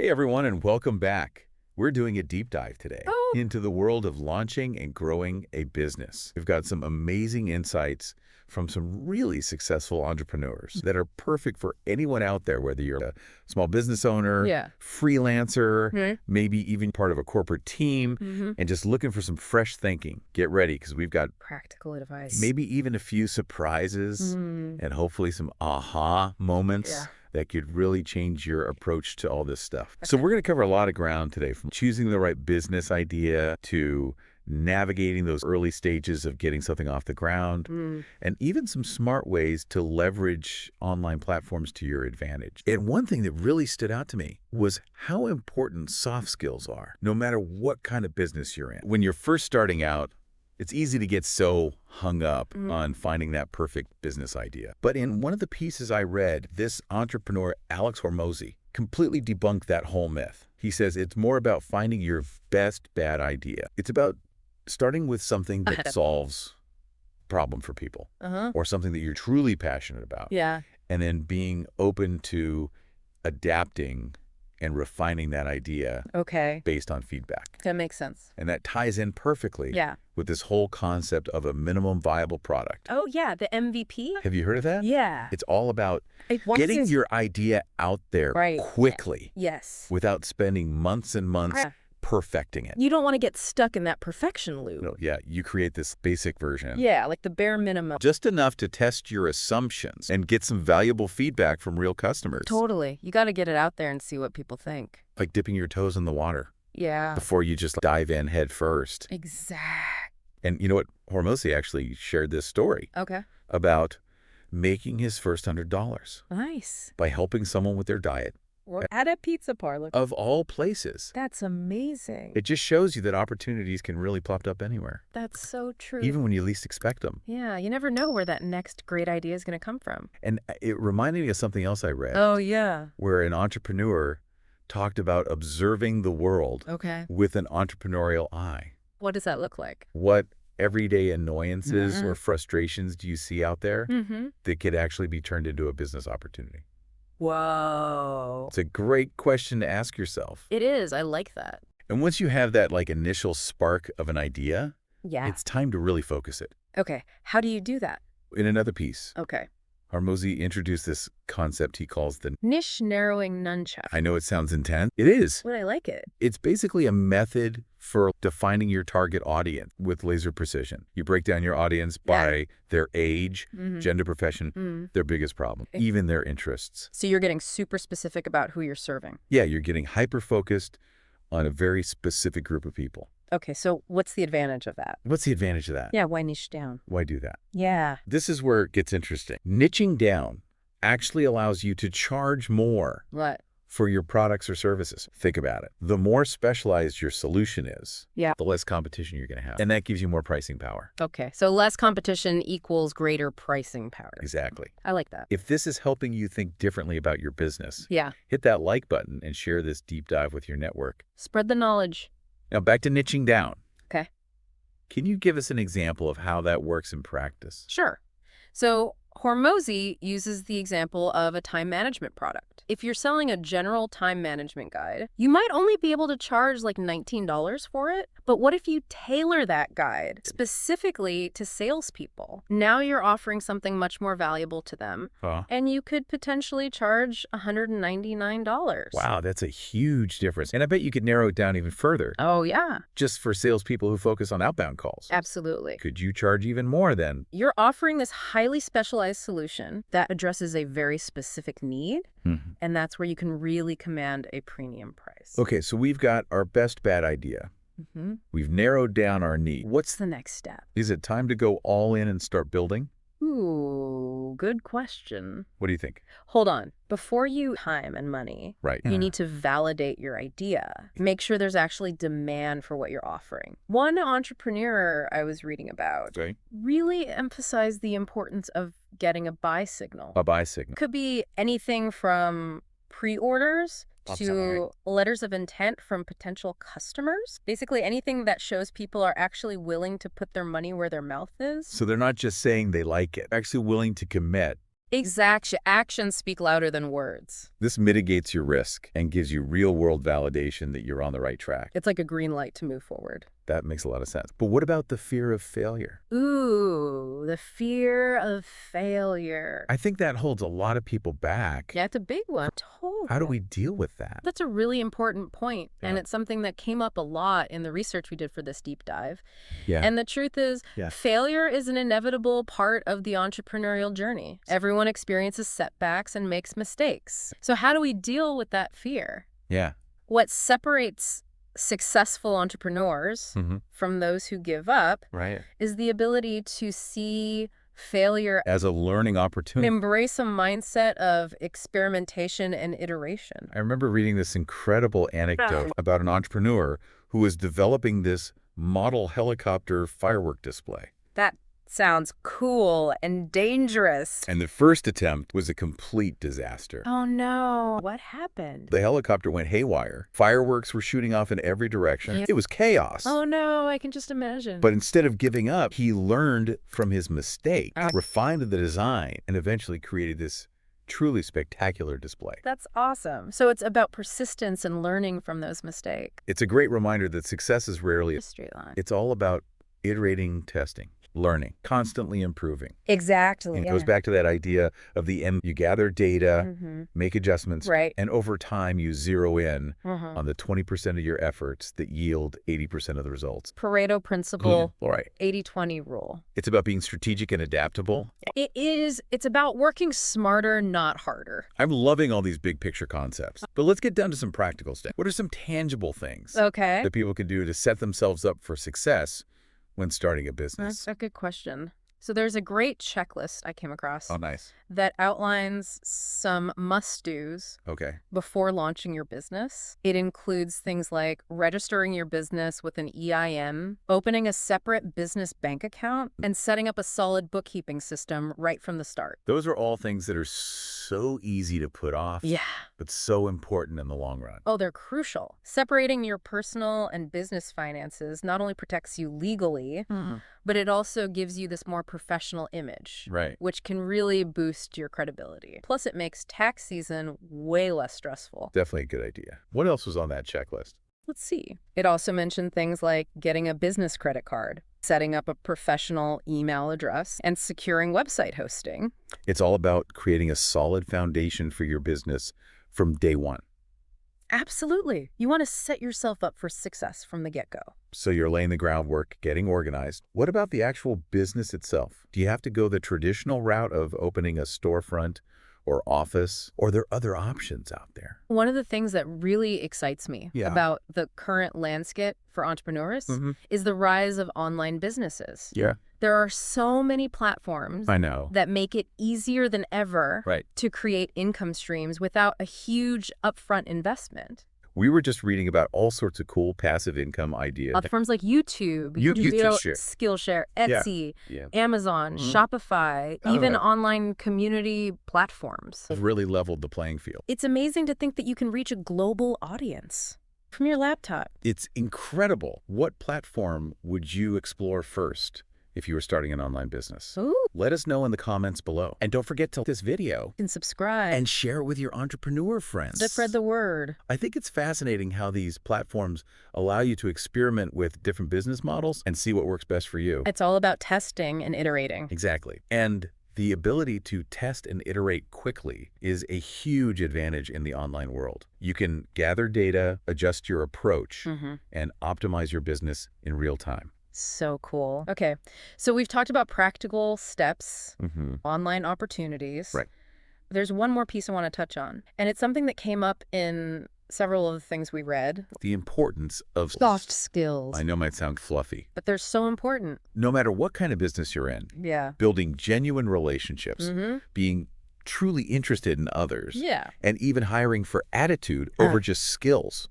Hey everyone, and welcome back. We're doing a deep dive today into the world of launching and growing a business. We've got some amazing insights from some really successful entrepreneurs that are perfect for anyone out there, whether you're a small business owner, freelancer, maybe even part of a corporate team, and just looking for some fresh thinking. Get ready, because we've got practical advice. maybe even a few surprises and hopefully some aha moments that could really change your approach to all this stuff. So we're going to cover a lot of ground today, from choosing the right business idea to navigating those early stages of getting something off the ground, and even some smart ways to leverage online platforms to your advantage. And one thing that really stood out to me was how important soft skills are, no matter what kind of business you're in. When you're first starting out, it's easy to get so hung up on finding that perfect business idea. But in one of the pieces I read, this entrepreneur, Alex Hormozi, completely debunked that whole myth. He says it's more about finding your best bad idea. It's about starting with something that solves a problem for people, or something that you're truly passionate about. And then being open to adapting and refining that idea based on feedback. That makes sense. And that ties in perfectly with this whole concept of a minimum viable product. Oh, yeah, the MVP? Have you heard of that? Yeah. It's all about getting your idea out there quickly without spending months and months perfecting it. You don't want to get stuck in that perfection loop. No, you create this basic version. Yeah, like the bare minimum. Just enough to test your assumptions and get some valuable feedback from real customers. Totally. You got to get it out there and see what people think. Like dipping your toes in the water. Yeah. Before you just dive in head first. Exactly. And you know what? Hormozi actually shared this story about making his first $100. Nice. By helping someone with their diet. At a pizza parlor. Of all places. That's amazing. It just shows you that opportunities can really pop up anywhere. That's so true. Even when you least expect them. Yeah, you never know where that next great idea is going to come from. And it reminded me of something else I read. Oh, yeah. Where an entrepreneur talked about observing the world with an entrepreneurial eye. What does that look like? What everyday annoyances or frustrations do you see out there that could actually be turned into a business opportunity? Whoa. It's a great question to ask yourself. It is. I like that. And once you have that initial spark of an idea, it's time to really focus it. Okay. How do you do that? In another piece, Hormozi introduced this concept he calls the niche narrowing nunchuck. I know it sounds intense. It is. But I like it. It's basically a method for defining your target audience with laser precision. You break down your audience by their age, gender, profession, their biggest problem, even their interests. So you're getting super specific about who you're serving. Yeah, you're getting hyper-focused on a very specific group of people. Okay, so what's the advantage of that? What's the advantage of that? Yeah, why niche down? Why do that? Yeah. This is where it gets interesting. Niching down actually allows you to charge more for your products or services. Think about it. The more specialized your solution is, the less competition you're going to have. And that gives you more pricing power. Okay, so less competition equals greater pricing power. Exactly. I like that. If this is helping you think differently about your business, hit that like button and share this deep dive with your network. Spread the knowledge. Now back to niching down. Okay. Can you give us an example of how that works in practice? Sure. So Hormozi uses the example of a time management product. If you're selling a general time management guide, you might only be able to charge like $19 for it. But what if you tailor that guide specifically to salespeople? Now you're offering something much more valuable to them, and you could potentially charge $199. Wow, that's a huge difference. And I bet you could narrow it down even further. Oh, yeah. Just for salespeople who focus on outbound calls. Absolutely. Could you charge even more then? You're offering this highly specialized solution that addresses a very specific need, and that's where you can really command a premium price. Okay, so we've got our best bad idea. We've narrowed down our need. What's the next step? Is it time to go all in and start building? Ooh, good question. What do you think? Hold on. Before you time and money, you need to validate your idea. Make sure there's actually demand for what you're offering. One entrepreneur I was reading about really emphasized the importance of getting a buy signal. A buy signal. Could be anything from pre-orders to letters of intent from potential customers. Basically anything that shows people are actually willing to put their money where their mouth is. So they're not just saying they like it, actually willing to commit Exact. Actions speak louder than words. This mitigates your risk and gives you real-world validation that you're on the right track. It's like a green light to move forward. That makes a lot of sense. But what about the fear of failure? Ooh, the fear of failure. I think that holds a lot of people back. Yeah, it's a big one. Totally. How do we deal with that? That's a really important point, and Yeah. it's something that came up a lot in the research we did for this deep dive. Yeah. And the truth is, Yeah. failure is an inevitable part of the entrepreneurial journey. Everyone experiences setbacks and makes mistakes. So how do we deal with that fear? Yeah. What separates successful entrepreneurs from those who give up Right. is the ability to see failure, As a learning opportunity. embrace a mindset of experimentation and iteration. I remember reading this incredible anecdote about an entrepreneur who was developing this model helicopter firework display. That sounds cool and dangerous. And the first attempt was a complete disaster. Oh no, what happened? The helicopter went haywire. Fireworks were shooting off in every direction. It was chaos. Oh no, I can just imagine. But instead of giving up, he learned from his mistake, refined the design, and eventually created this truly spectacular display. That's awesome. So it's about persistence and learning from those mistakes. It's a great reminder that success is rarely A straight line. It's all about iterating, testing, learning, constantly improving. Exactly. And it goes back to that idea of the end. You gather data, make adjustments, Right. and over time you zero in Mhm. on the 20% of your efforts that yield 80% of the results. Pareto principle, All right. 80-20 rule. It's about being strategic and adaptable. It's about working smarter, not harder. I'm loving all these big picture concepts, but let's get down to some practical stuff. What are some tangible things Okay. that people can do to set themselves up for success when starting a business? That's a good question. So there's a great checklist I came across Oh, nice. that outlines some must-dos Okay. before launching your business. It includes things like registering your business with an EIN, opening a separate business bank account, and setting up a solid bookkeeping system right from the start. Those are all things that are so easy to put off, Yeah. but so important in the long run. Oh, they're crucial. Separating your personal and business finances not only protects you legally, but it also gives you this more professional image, Right. which can really boost your credibility. Plus, it makes tax season way less stressful. Definitely a good idea. What else was on that checklist? Let's see. It also mentioned things like getting a business credit card, setting up a professional email address, and securing website hosting. It's all about creating a solid foundation for your business from day one. Absolutely. You want to set yourself up for success from the get-go. So you're laying the groundwork, getting organized. What about the actual business itself? Do you have to go the traditional route of opening a storefront or office, or are there other options out there? One of the things that really excites me Yeah. about the current landscape for entrepreneurs is the rise of online businesses. Yeah. There are so many platforms I know. that make it easier than ever Right. to create income streams without a huge upfront investment. We were just reading about all sorts of cool passive income ideas. Platforms like YouTube, YouTube Share. Skillshare, Etsy, Yeah. Amazon, Shopify, Oh, even right. online community platforms. Have really leveled the playing field. It's amazing to think that you can reach a global audience from your laptop. It's incredible. What platform would you explore first if you were starting an online business? Ooh. Let us know in the comments below. And don't forget to like this video You can subscribe and share it with your entrepreneur friends. to spread the word. I think it's fascinating how these platforms allow you to experiment with different business models and see what works best for you. It's all about testing and iterating. Exactly. And the ability to test and iterate quickly is a huge advantage in the online world. You can gather data, adjust your approach, and optimize your business in real time. So cool. Okay, so we've talked about practical steps, online opportunities. Right. There's one more piece I want to touch on, and it's something that came up in several of the things we read. The importance of Soft skills. I know it might sound fluffy. But they're so important. No matter what kind of business you're in, Yeah. building genuine relationships, being truly interested in others, Yeah. and even hiring for attitude over just skills.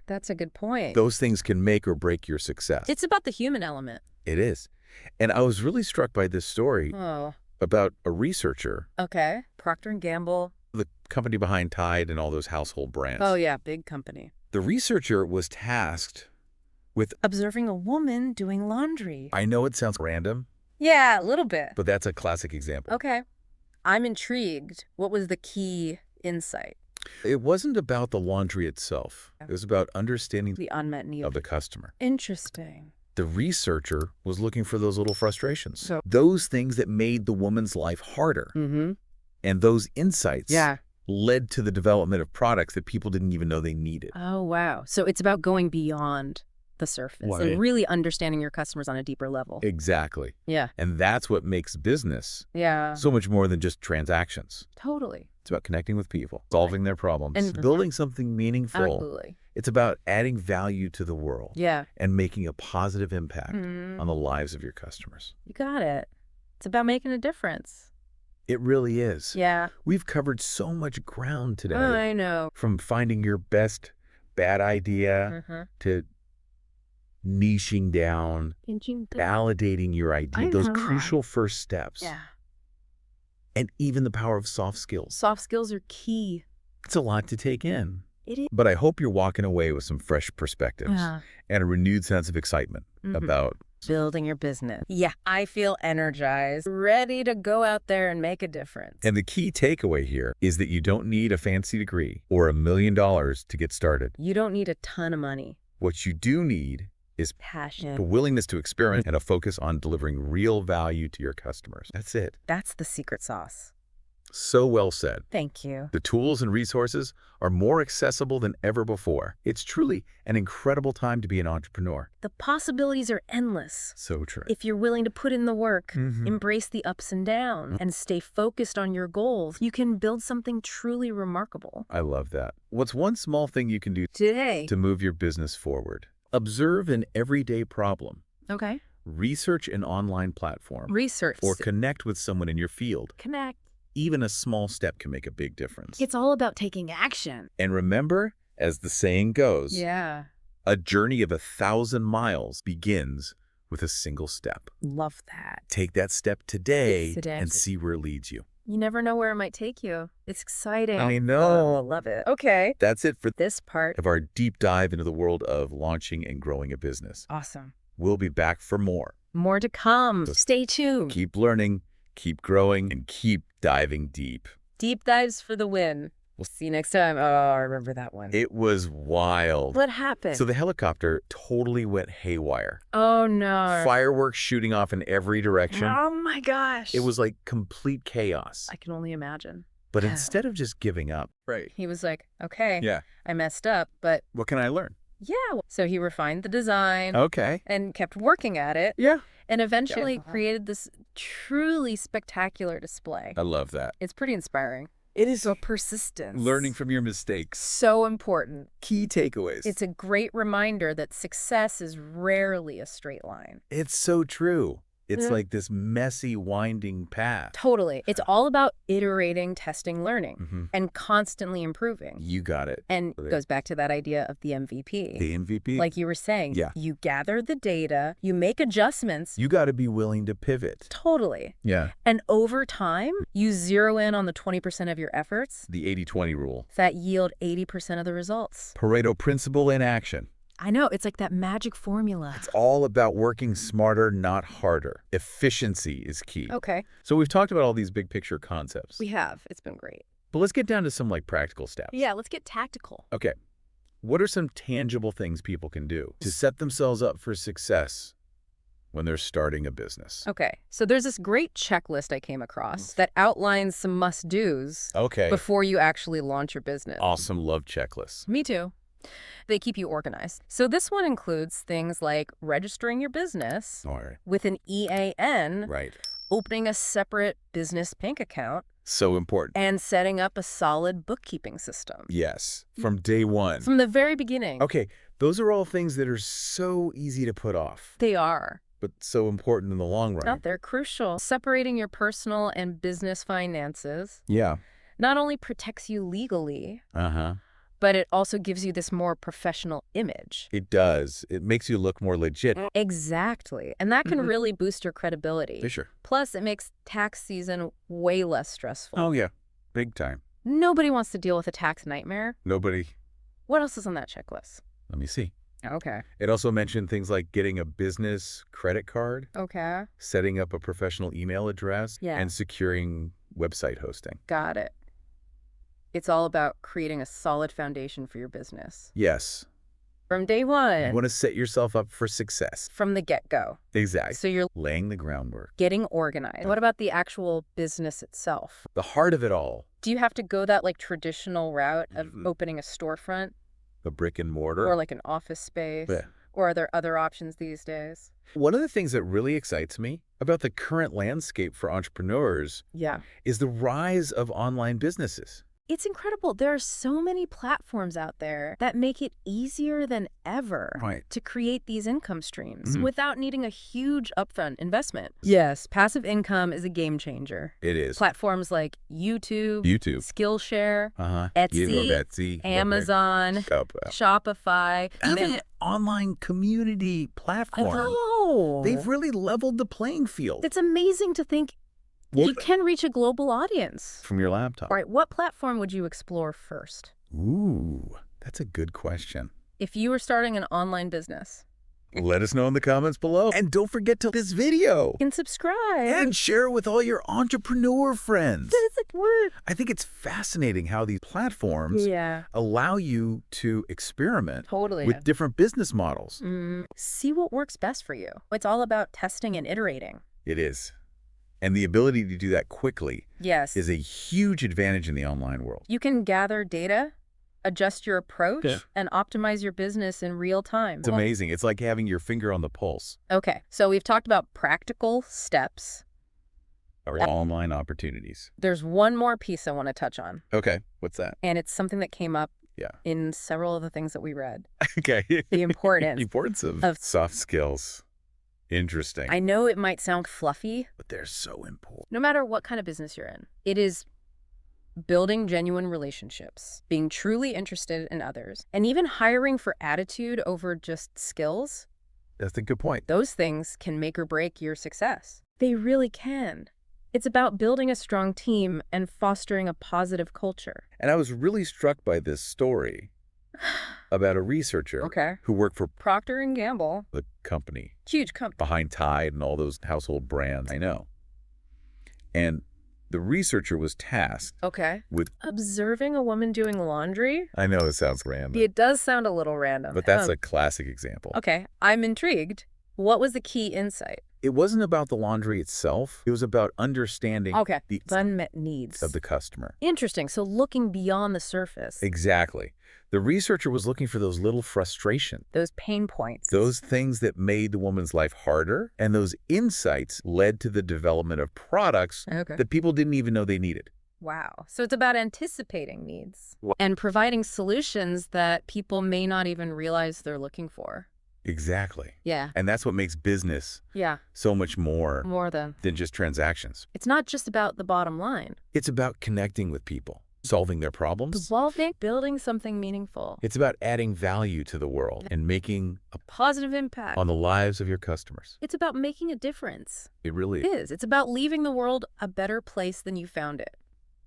That's a good point. Those things can make or break your success. It's about the human element. It is. And I was really struck by this story Oh, about a researcher, okay. Procter & Gamble. the company behind Tide and all those household brands. Oh, yeah, big company. The researcher was tasked with, Observing a woman doing laundry. I know it sounds random, Yeah, a little bit. but that's a classic example. Okay. I'm intrigued. What was the key insight? It wasn't about the laundry itself. It was about understanding The unmet need of the customer. Interesting. The researcher was looking for those little frustrations. So Those things that made the woman's life harder. Mm-hmm. And those insights Yeah. led to the development of products that people didn't even know they needed. Oh, wow. So it's about going beyond the surface Why? and really understanding your customers on a deeper level. Exactly. Yeah. And that's what makes business Yeah. so much more than just transactions. Totally. It's about connecting with people, solving their problems, And building something meaningful. Absolutely. It's about adding value to the world Yeah. and making a positive impact Mhm. on the lives of your customers. You got it. It's about making a difference. It really is. Yeah. We've covered so much ground today, Oh, I know. from finding your best bad idea Mm-hmm. to niching down, validating your idea, those know. crucial first steps, Yeah. and even the power of soft skills. Soft skills are key. It's a lot to take in. It is. But I hope you're walking away with some fresh perspectives and a renewed sense of excitement about Building your business. Yeah. I feel energized, ready to go out there and make a difference. And the key takeaway here is that you don't need a fancy degree or $1 million to get started. You don't need a ton of money. What you do need is Passion. a willingness to experiment and a focus on delivering real value to your customers. That's it. That's the secret sauce. So well said. Thank you. The tools and resources are more accessible than ever before. It's truly an incredible time to be an entrepreneur. The possibilities are endless. So true. If you're willing to put in the work, Mhm. embrace the ups and downs, and stay focused on your goals, you can build something truly remarkable. I love that. What's one small thing you can do Today. to move your business forward? Observe an everyday problem. Okay. Research an online platform. Research. Or connect with someone in your field. Connect. Even a small step can make a big difference. It's all about taking action. And remember, as the saying goes, Yeah. a journey of 1,000 miles begins with a single step. Love that. Take that step today Today. and see where it leads you. You never know where it might take you. It's exciting. I know. I love it. Okay. That's it for This part. of our deep dive into the world of launching and growing a business. Awesome. We'll be back for more. More to come. So Stay tuned. Keep learning, keep growing, and keep diving deep. Deep dives for the win. We'll see you next time. Oh, I remember that one. It was wild. What happened? So the helicopter totally went haywire. Oh, no. Fireworks shooting off in every direction. Oh, my gosh. It was like complete chaos. I can only imagine. But Yeah. instead of just giving up, right? He was like, okay, Yeah. I messed up, but What can I learn? yeah. So he refined the design Okay. and kept working at it Yeah. and eventually created this truly spectacular display. I love that. It's pretty inspiring. It is so persistence. Learning from your mistakes. So important. Key takeaways. It's a great reminder that success is rarely a straight line. It's so true. It's Yeah. like this messy, winding path. Totally. It's all about iterating, testing, learning, Mhm. and constantly improving. You got it. And it goes back to that idea of the MVP. The MVP. Like you were saying, Yeah. you gather the data, you make adjustments. You got to be willing to pivot. Totally. Yeah. And over time, you zero in on the 20% of your efforts The 80-20 rule. that yield 80% of the results. Pareto principle in action. I know, it's like that magic formula. It's all about working smarter, not harder. Efficiency is key. Okay. So we've talked about all these big picture concepts. We have. It's been great. But let's get down to some like practical steps. Yeah, let's get tactical. Okay. What are some tangible things people can do to set themselves up for success when they're starting a business? Okay. So there's this great checklist I came across that outlines some must-dos Okay. before you actually launch your business. Awesome. Love checklists. Me too. They keep you organized. So this one includes things like registering your business All right. with an EAN, Right. opening a separate business bank account, So important. and setting up a solid bookkeeping system. Yes. From day one. From the very beginning. Okay. Those are all things that are so easy to put off, They are. but so important in the long run. No, they're crucial. Separating your personal and business finances Yeah. not only protects you legally, Uh-huh. but it also gives you this more professional image. It does. It makes you look more legit. Exactly. And that can Mhm. really boost your credibility. For sure. Plus, it makes tax season way less stressful. Oh, yeah. Big time. Nobody wants to deal with a tax nightmare. Nobody. What else is on that checklist? Let me see. Okay. It also mentioned things like getting a business credit card, Okay. setting up a professional email address, Yeah. and securing website hosting. Got it. It's all about creating a solid foundation for your business. Yes. From day You one. want to set yourself up for success. From the get-go. Exactly. So you're laying the groundwork. getting organized. What about the actual business itself? The heart of it all. Do you have to go that like traditional route of opening a storefront? The brick and mortar. Or like an office space? Yeah. Or are there other options these days? One of the things that really excites me about the current landscape for entrepreneurs is the rise of online businesses. It's incredible. There are so many platforms out there that make it easier than ever to create these income streams without needing a huge upfront investment. Yes, passive income is a game changer. It is. Platforms like YouTube, Skillshare, Etsy, Amazon, Shopify. Even online community platform. They've really leveled the playing field. It's amazing to think you can reach a global audience. From your laptop. All right, what platform would you explore first? Ooh, that's a good question. If you were starting an online business. Let us know in the comments below. And don't forget to this video. And subscribe. And share it with all your entrepreneur friends. Does it work? I think it's fascinating how these platforms allow you to experiment with different business models. See what works best for you. It's all about testing and iterating. It is. And the ability to do that quickly is a huge advantage in the online world. You can gather data, adjust your approach, and optimize your business in real time. It's amazing. It's like having your finger on the pulse. Okay, so we've talked about practical steps. Or online opportunities. There's one more piece I want to touch on. Okay, what's that? And it's something that came up in several of the things that we read. Okay. The importance. The importance of soft skills. Interesting. I know it might sound fluffy, but they're so important. No matter what kind of business you're in, it is building genuine relationships, being truly interested in others, and even hiring for attitude over just skills. That's a good point. Those things can make or break your success. They really can. It's about building a strong team and fostering a positive culture. And I was really struck by this story about a researcher who worked for Procter & Gamble, the company. Huge company. Behind Tide and all those household brands. I know. And the researcher was tasked with observing a woman doing laundry. I know it sounds random. It does sound a little random. But that's a classic example. Okay, I'm intrigued. What was the key insight? It wasn't about the laundry itself. It was about understanding the unmet needs of the customer. Interesting. So looking beyond the surface. Exactly. The researcher was looking for those little frustrations. Those pain points. Those things that made the woman's life harder. And those insights led to the development of products that people didn't even know they needed. Wow. So it's about anticipating needs and providing solutions that people may not even realize they're looking for. Exactly. Yeah. And that's what makes business so much more than just transactions. It's not just about the bottom line. It's about connecting with people, solving their problems. Building something meaningful. It's about adding value to the world and making a positive impact on the lives of your customers. It's about making a difference. It really is. It's about leaving the world a better place than you found it.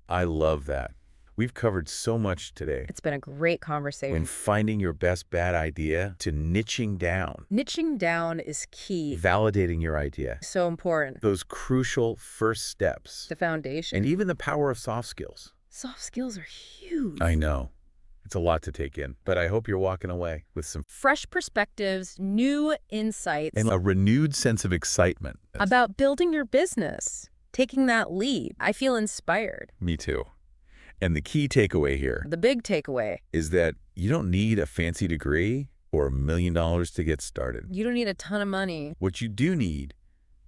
I love that. We've covered so much today. It's been a great conversation. From finding your best bad idea to niching down. Niching down is key. Validating your idea. So important. Those crucial first steps. The foundation. And even the power of soft skills. Soft skills are huge. I know. It's a lot to take in, but I hope you're walking away with some fresh perspectives, new insights, and a renewed sense of excitement about building your business, taking that leap. I feel inspired. Me too. And the key takeaway here, the big takeaway, is that you don't need a fancy degree or $1 million to get started. You don't need a ton of money. What you do need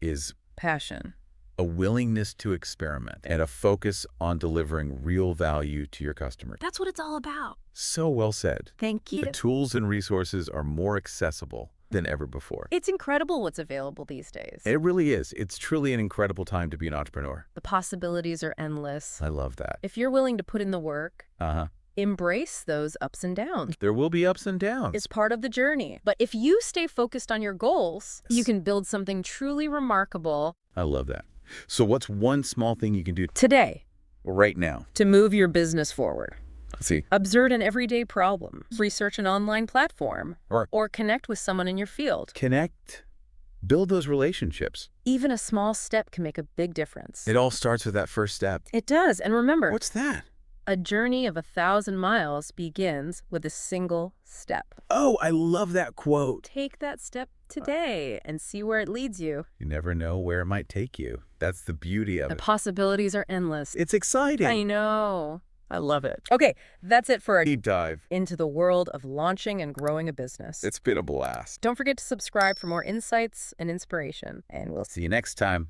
is passion, a willingness to experiment, and a focus on delivering real value to your customers. That's what it's all about. So well said. Thank you. The tools and resources are more accessible than ever before. It's incredible what's available these days. It really is. It's truly an incredible time to be an entrepreneur. The possibilities are endless. I love that. If you're willing to put in the work, embrace those ups and downs. There will be ups and downs. It's part of the journey. But if you stay focused on your goals, you can build something truly remarkable. I love that. So what's one small thing you can do today, right now, to move your business forward? Let's see. Observe an everyday problem, research an online platform, or connect with someone in your field. Connect Build those relationships. Even a small step can make a big difference. It all starts with that first step. It does. And remember, What's that? a journey of 1,000 miles begins with a single step. Oh, I love that quote. Take that step today and see where it leads you. You never know where it might take you. That's the beauty of The it. possibilities are endless. It's exciting. I know. I love it. Okay, that's it for our Deep dive. into the world of launching and growing a business. It's been a blast. Don't forget to subscribe for more insights and inspiration. And we'll See you next time.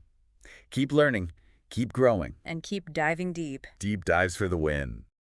Keep learning. Keep growing. and keep diving deep. Deep dives for the win.